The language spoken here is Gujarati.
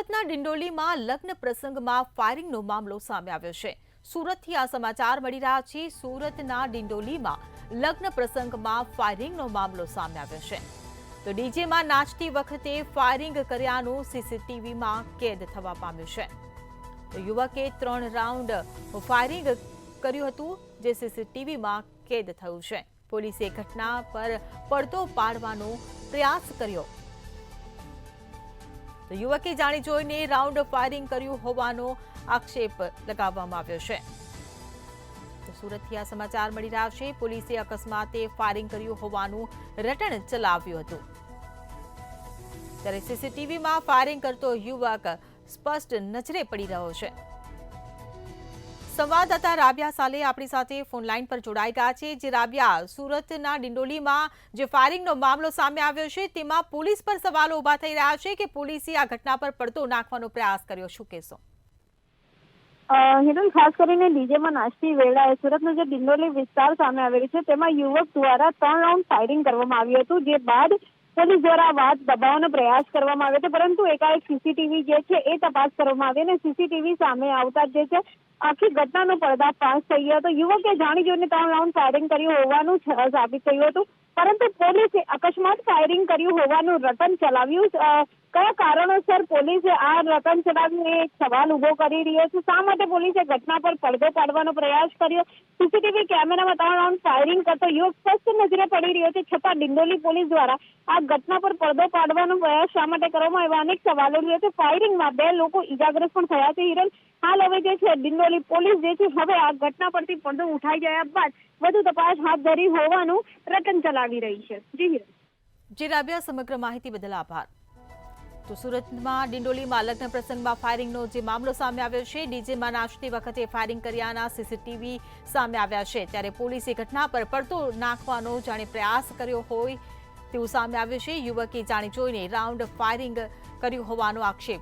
સુરતના ડિંડોલીમાં લગ્ન પ્રસંગમાં ફાયરિંગનો મામલો સામે આવ્યો છે। સુરતથી આ સમાચાર મળી રહ્યા છે। સુરતના ડિંડોલીમાં લગ્ન પ્રસંગમાં ફાયરિંગનો મામલો સામે આવ્યો છે। તો ડીજેમાં નાચતી વખતે ફાયરિંગ કર્યાનું સીસીટીવીમાં કેદ થવા પામ્યું છે। તો યુવકે 3 રાઉન્ડ ફાયરિંગ કર્યું હતું, જે સીસીટીવીમાં કેદ થયું છે। પોલીસે ઘટના પર પડદો પાડવાનો પ્રયાસ કર્યો। તો યુવકે જાણી જોઈને રાઉન્ડ ફાયરિંગ કર્યું હોવાનો આક્ષેપ લગાવવામાં આવ્યો છે। તો સુરતથી આ સમાચાર મળી રહ્યા છે। પોલીસે અકસ્માતે ફાયરિંગ કર્યું હોવાનું રટણ ચલાવ્યું હતું, ત્યારે સીસીટીવીમાં ફાયરિંગ કરતો યુવક સ્પષ્ટ નજરે પડી રહ્યો છે। સંવાદદાતા રાબિયા સાલે આપણી સાથે ફોન લાઈન પર જોડાઈ ગયા છે। જે રાબિયા, સુરતના ડિંડોલીમાં જે ફાયરિંગનો મામલો સામે આવ્યો છે, તેમાં પોલીસ પર સવાલો ઉભા થઈ રહ્યા છે કે પોલીસે આ ઘટના પર પડદો નાખવાનો પ્રયાસ કર્યો, શું કહેશો? હિરલ, ખાસ કરીને ડીજેમાં નાચતી વેળાએ સુરતનો જે ડિંડોલી વિસ્તાર સામે આવેલો છે, તેમાં યુવક દ્વારા 3 રાઉન્ડ ફાયરિંગ કરવામાં આવ્યું હતું, જે બાદ પોલીસ દ્વારા વાત દબાવવાનો પ્રયાસ કરવામાં આવ્યો હતો, પરંતુ એકાએક સીસીટીવી જે છે એ તપાસ કરવામાં આવી અને સીસીટીવી સામે આવતા જે છે આખી ઘટનાનો પર્દાફાશ થઈ ગયો હતો। યુવકે જાણી જોઈને 3 રાઉન્ડ ફાયરિંગ કર્યું હોવાનું સાબિત થયું હતું, પરંતુ પોલીસે અકસ્માત ફાયરિંગ કર્યું હોવાનું રટણ ચલાવ્યું। કયા કારણોસર પોલીસે આ રટણ ચલાવીને એક સવાલ ઉભો કરી રહ્યો છે? શા માટે પોલીસે ઘટના પર પડદો પાડવાનો પ્રયાસ કર્યો? સીસીટીવી કેમેરામાં 3 રાઉન્ડ ફાયરિંગ કરતો યુવક સ્પષ્ટ નજરે પડી રહ્યો છે, છતાં ડિંડોલી પોલીસ દ્વારા આ ઘટના પર પડદો પાડવાનો પ્રયાસ શા માટે કરવામાં આવ્યો? અનેક સવાલો રહ્યો છે। ફાયરિંગમાં 2 લોકો ઇજાગ્રસ્ત પણ થયા છે। હિરલ, હાલ હવે જે છે ડિંડોલી પોલીસ જે છે હવે આ ઘટના પરથી પડદો ઉઠાઈ ગયા બાદ વધુ તપાસ હાથ ધરી હોવાનું રટણ ચલાવી રહી છે। જી હિરલ। જી રાબિયા, સમગ્ર માહિતી બદલ આભાર। તો સુરતમાં ડિંડોલીમાં લગ્ન પ્રસંગમાં ફાયરિંગનો જે મામલો સામે આવ્યો છે, ડીજેમાં નાચતી વખતે ફાયરિંગ કર્યાના સીસીટીવી સામે આવ્યા છે, ત્યારે પોલીસે ઘટના પર પડદો નાખવાનો જાણે પ્રયાસ કર્યો હોય તેવું સામે આવ્યું છે। યુવકે જાણી જોઈને રાઉન્ડ ફાયરિંગ કર્યું હોવાનો આક્ષેપ